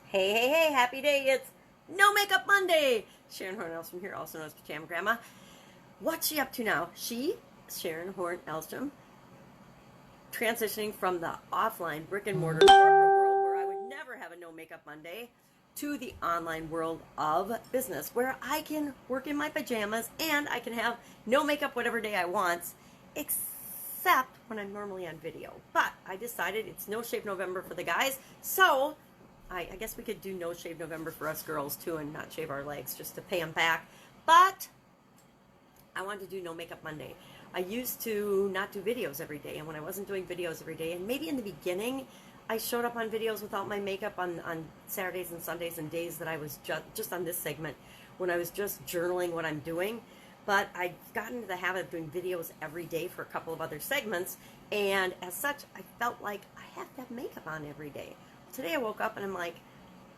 Hey, hey, hey, happy day. It's No Makeup Monday. Sharon Horn-Elstrom here, also known as Pajama Grandma. What's she up to now? Sharon Horn-Elstrom, transitioning from the offline brick and mortar corporate world where I would never have a No Makeup Monday to the online world of business where I can work in my pajamas and I can have no makeup whatever day I want, except when I'm normally on video. But I decided it's No Shave November for the guys, so I guess we could do No Shave November for us girls too and not shave our legs just to pay them back. But I wanted to do No Makeup Monday. I used to not do videos every day, and when I wasn't doing videos every day, and maybe in the beginning, I showed up on videos without my makeup on Saturdays and Sundays and days that I was just on this segment when I was just journaling what I'm doing. But I've gotten into the habit of doing videos every day for a couple of other segments, and as such, I felt like I have to have makeup on every day. Today I woke up and I'm like,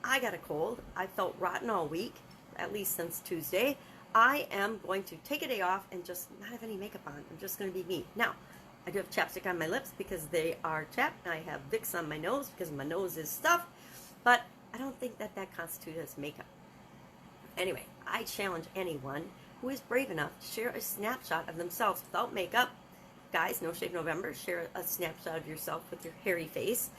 I got a cold. I felt rotten all week, at least since Tuesday. I am going to take a day off and just not have any makeup on. I'm just going to be me. Now, I do have chapstick on my lips because they are chapped. I have Vicks on my nose because my nose is stuffed. But I don't think that constitutes as makeup. Anyway, I challenge anyone who is brave enough to share a snapshot of themselves without makeup. Guys, No Shave November, share a snapshot of yourself with your hairy face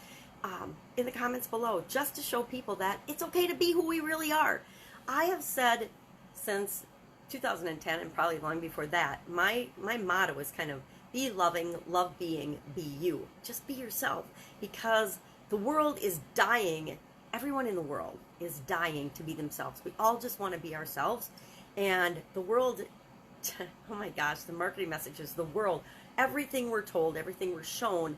in the comments below, just to show people that it's okay to be who we really are. I have said since 2010 and probably long before that, my motto is kind of be loving, love being, be you. Just be yourself, because the world is dying. Everyone in the world is dying to be themselves. We all just want to be ourselves. And the world, oh my gosh, the marketing messages, the world, everything we're told, everything we're shown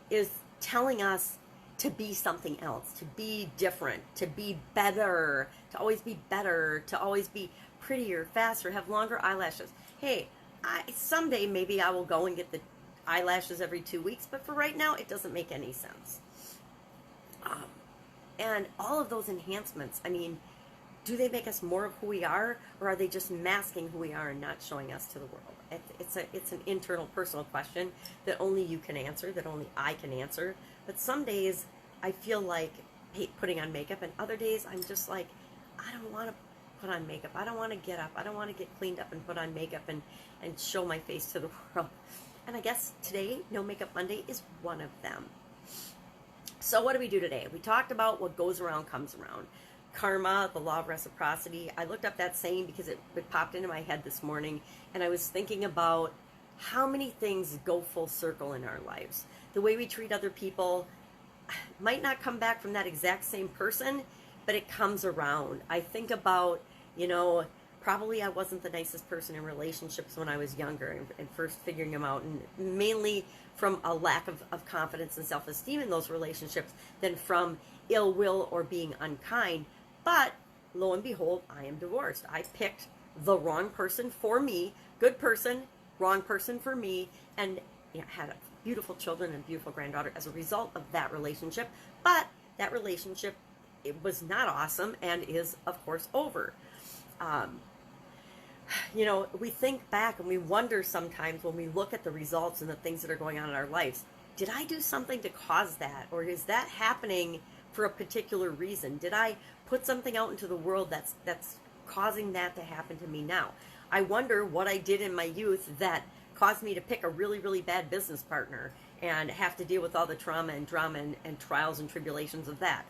is telling us to be something else, to be different, to be better, to always be better, to always be prettier, faster, have longer eyelashes. Hey, someday maybe I will go and get the eyelashes every 2 weeks, but for right now, it doesn't make any sense. And all of those enhancements, I mean, do they make us more of who we are, or are they just masking who we are and not showing us to the world? It's an internal, personal question that only you can answer, that only I can answer. But some days I feel like putting on makeup, and other days I'm just like, I don't want to put on makeup. I don't want to get up. I don't want to get cleaned up and put on makeup and show my face to the world. And I guess today, No Makeup Monday is one of them. So what do we do today? We talked about what goes around comes around. Karma, the law of reciprocity. I looked up that saying because it popped into my head this morning, and I was thinking about how many things go full circle in our lives. The way we treat other people might not come back from that exact same person, but it comes around. I think about, probably I wasn't the nicest person in relationships when I was younger and first figuring them out, and mainly from a lack of confidence and self-esteem in those relationships than from ill will or being unkind. But lo and behold, I am divorced. I picked the wrong person for me, good person, wrong person for me, and had beautiful children and beautiful granddaughter as a result of that relationship. But that relationship, it was not awesome and is, of course, over. We think back and we wonder sometimes when we look at the results and the things that are going on in our lives, did I do something to cause that? Or is that happening for a particular reason? Did I put something out into the world that's causing that to happen to me now? I wonder what I did in my youth that caused me to pick a really, really bad business partner and have to deal with all the trauma and drama and trials and tribulations of that.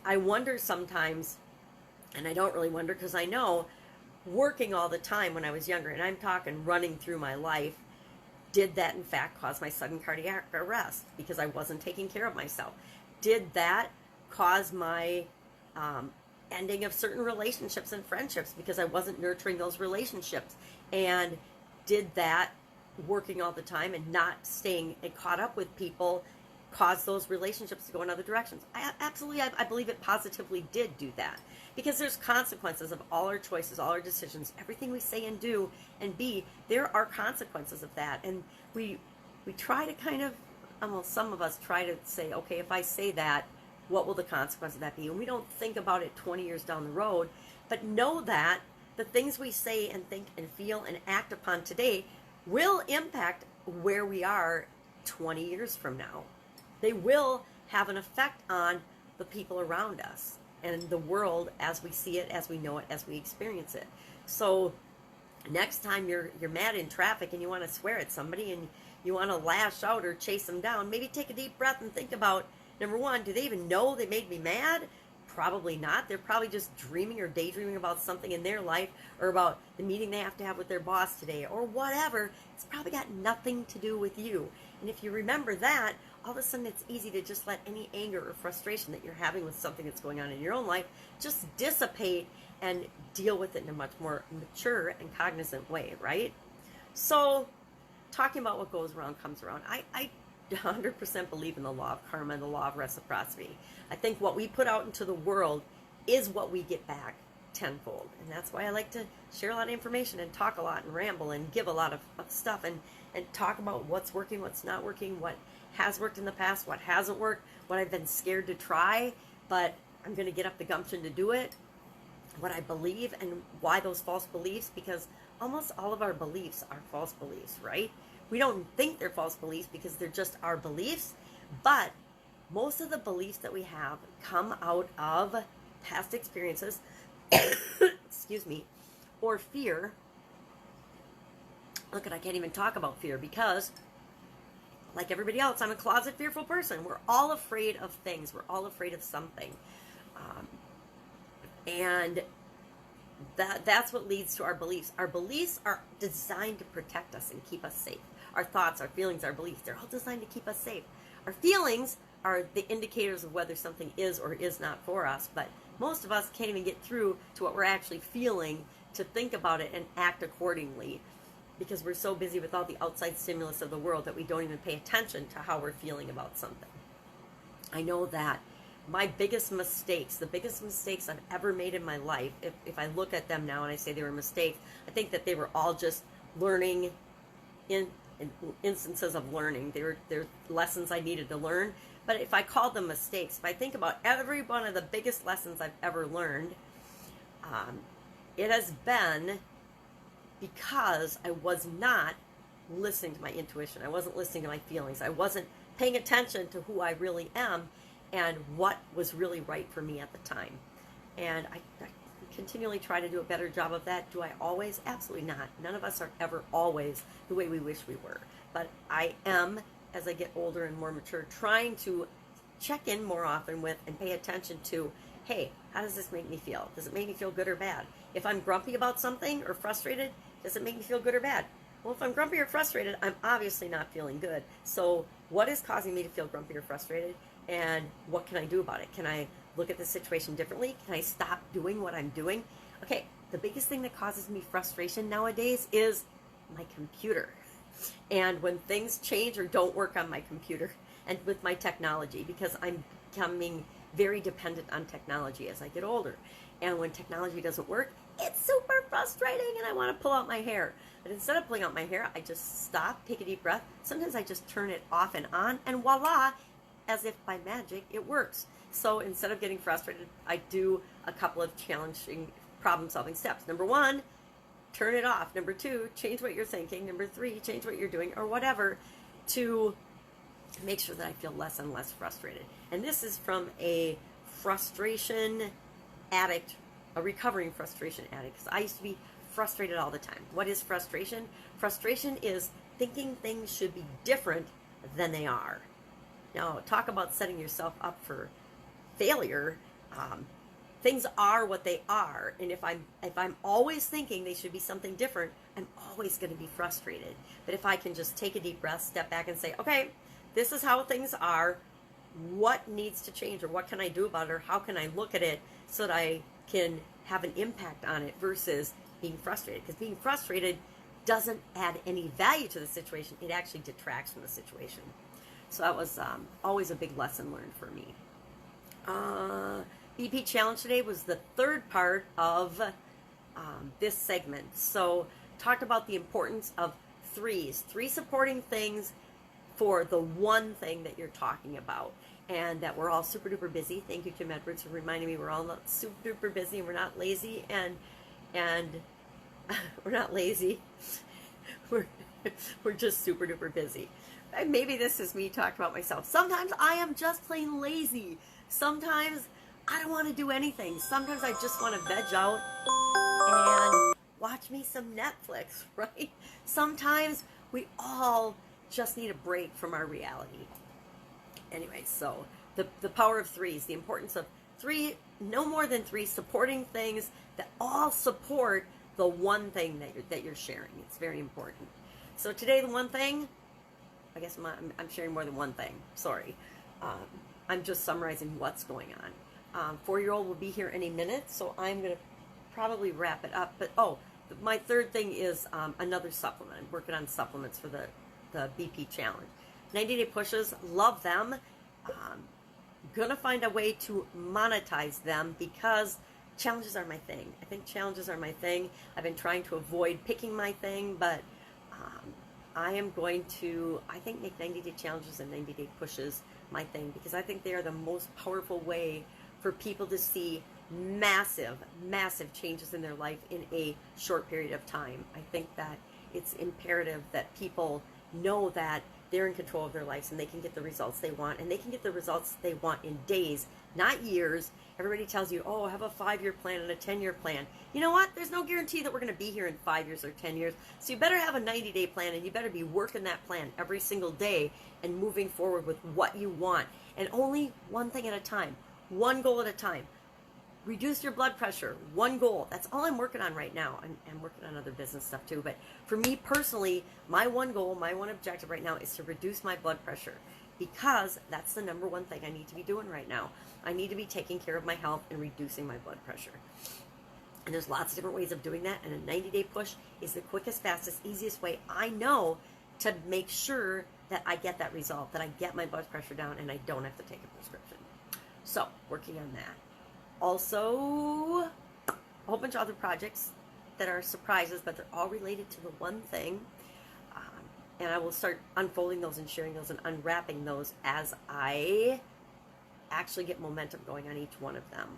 I wonder sometimes, and I don't really wonder because I know, working all the time when I was younger, and I'm talking running through my life, did that in fact cause my sudden cardiac arrest because I wasn't taking care of myself? Did that cause my ending of certain relationships and friendships because I wasn't nurturing those relationships? And did that working all the time and not staying caught up with people cause those relationships to go in other directions? I believe it positively did do that, because there's consequences of all our choices, all our decisions, everything we say and do and be. There are consequences of that, and we try to kind of, some of us try to say, okay, if I say that, what will the consequence of that be? And we don't think about it 20 years down the road, but know that the things we say and think and feel and act upon today will impact where we are 20 years from now. They will have an effect on the people around us. and the world as we see it, as we know it, as we experience it. So next time you're mad in traffic and you want to swear at somebody and you want to lash out or chase them down, maybe take a deep breath and think about, number one, do they even know they made me mad? Probably not. They're probably just dreaming or daydreaming about something in their life, or about the meeting they have to have with their boss today, or whatever. It's probably got nothing to do with you. And if you remember that, all of a sudden it's easy to just let any anger or frustration that you're having with something that's going on in your own life just dissipate and deal with it in a much more mature and cognizant way, right? So, talking about what goes around comes around. I 100% believe in the law of karma and the law of reciprocity. I think what we put out into the world is what we get back tenfold. And that's why I like to share a lot of information and talk a lot and ramble and give a lot of stuff and talk about what's working, what's not working, what has worked in the past, what hasn't worked, what I've been scared to try, but I'm going to get up the gumption to do it, what I believe and why those false beliefs, because almost all of our beliefs are false beliefs, right? We don't think they're false beliefs because they're just our beliefs, but most of the beliefs that we have come out of past experiences, excuse me, or fear. Look, I can't even talk about fear because, like everybody else, I'm a closet fearful person. We're all afraid of things. We're all afraid of something. And that's what leads to our beliefs. Our beliefs are designed to protect us and keep us safe. Our thoughts, our feelings, our beliefs, they're all designed to keep us safe. Our feelings are the indicators of whether something is or is not for us, but most of us can't even get through to what we're actually feeling to think about it and act accordingly, because we're so busy with all the outside stimulus of the world that we don't even pay attention to how we're feeling about something. I know that my biggest mistakes, the biggest mistakes I've ever made in my life, if I look at them now and I say they were mistakes, I think that they were all just learning instances of learning. They're lessons I needed to learn. But if I call them mistakes, if I think about every one of the biggest lessons I've ever learned, it has been because I was not listening to my intuition. I wasn't listening to my feelings. I wasn't paying attention to who I really am and what was really right for me at the time. And I continually try to do a better job of that. Do I always? Absolutely not. None of us are ever always the way we wish we were. But I am, as I get older and more mature, trying to check in more often with and pay attention to, hey, how does this make me feel? Does it make me feel good or bad? If I'm grumpy about something or frustrated, does it make me feel good or bad? Well, if I'm grumpy or frustrated, I'm obviously not feeling good. So what is causing me to feel grumpy or frustrated? And what can I do about it? Can I look at the situation differently? Can I stop doing what I'm doing? Okay, the biggest thing that causes me frustration nowadays is my computer. And when things change or don't work on my computer and with my technology, because I'm becoming very dependent on technology as I get older. And when technology doesn't work, it's super frustrating and I want to pull out my hair. But instead of pulling out my hair, I just stop, take a deep breath. Sometimes I just turn it off and on, and voila, as if by magic, it works. So instead of getting frustrated, I do a couple of challenging problem-solving steps. Number one, turn it off. Number two, change what you're thinking. Number three, change what you're doing or whatever to make sure that I feel less and less frustrated. And this is from a frustration addict, a recovering frustration addict, because I used to be frustrated all the time. What is frustration? Frustration is thinking things should be different than they are. Now, talk about setting yourself up for failure. Things are what they are, and if I'm always thinking they should be something different, I'm always going to be frustrated. But if I can just take a deep breath, step back, and say, okay, this is how things are. What needs to change, or what can I do about it, or how can I look at it so that I can have an impact on it versus being frustrated? Because being frustrated doesn't add any value to the situation. It actually detracts from the situation. So that was always a big lesson learned for me. BP Challenge today was the third part of this segment. So talked about the importance of three supporting things for the one thing that you're talking about, and that we're all super duper busy. Thank you, Kim Edwards, for reminding me we're all not super duper busy, and we're not lazy, and we're not lazy. We're just super duper busy. Maybe this is me talking about myself. Sometimes I am just plain lazy. Sometimes I don't want to do anything. Sometimes I just want to veg out and watch me some Netflix, right? Sometimes we all just need a break from our reality. Anyway, so the power of threes, the importance of three, no more than three supporting things that all support the one thing that you're sharing. It's very important. So today, the one thing, I guess I'm sharing more than one thing. Sorry. I'm just summarizing what's going on. 4-year-old will be here any minute, so I'm going to probably wrap it up. But, my third thing is another supplement. I'm working on supplements for the BP challenge. 90-day pushes, love them. Gonna find a way to monetize them because challenges are my thing. I think challenges are my thing. I've been trying to avoid picking my thing, but I am going to, I think, make 90-day challenges and 90-day pushes my thing because I think they are the most powerful way for people to see massive, massive changes in their life in a short period of time. I think that it's imperative that people know that they're in control of their lives and they can get the results they want, and they can get the results they want in days, not years. Everybody tells you, oh, have a 5-year plan and a 10-year plan. You know what? There's no guarantee that we're going to be here in 5 years or 10 years. So you better have a 90-day plan, and you better be working that plan every single day and moving forward with what you want. And only one thing at a time, one goal at a time. Reduce your blood pressure, one goal. That's all I'm working on right now. I'm working on other business stuff too. But for me personally, my one goal, my one objective right now is to reduce my blood pressure because that's the number one thing I need to be doing right now. I need to be taking care of my health and reducing my blood pressure. And there's lots of different ways of doing that. And a 90-day push is the quickest, fastest, easiest way I know to make sure that I get that result, that I get my blood pressure down and I don't have to take a prescription. So, working on that. Also, a whole bunch of other projects that are surprises, but they're all related to the one thing. And I will start unfolding those and sharing those and unwrapping those as I actually get momentum going on each one of them.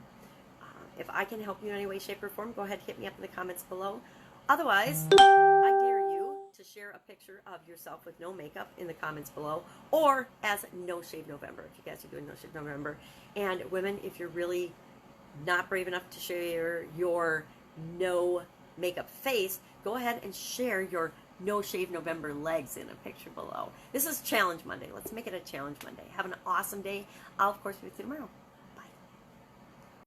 If I can help you in any way, shape, or form, go ahead and hit me up in the comments below. Otherwise, I dare you to share a picture of yourself with no makeup in the comments below, or as No Shave November, if you guys are doing No Shave November. And women, if you're really not brave enough to share your no makeup face, go ahead and share your No Shave November legs in a picture below. This is Challenge Monday. Let's make it a Challenge Monday. Have an awesome day. I'll, of course, be with you tomorrow.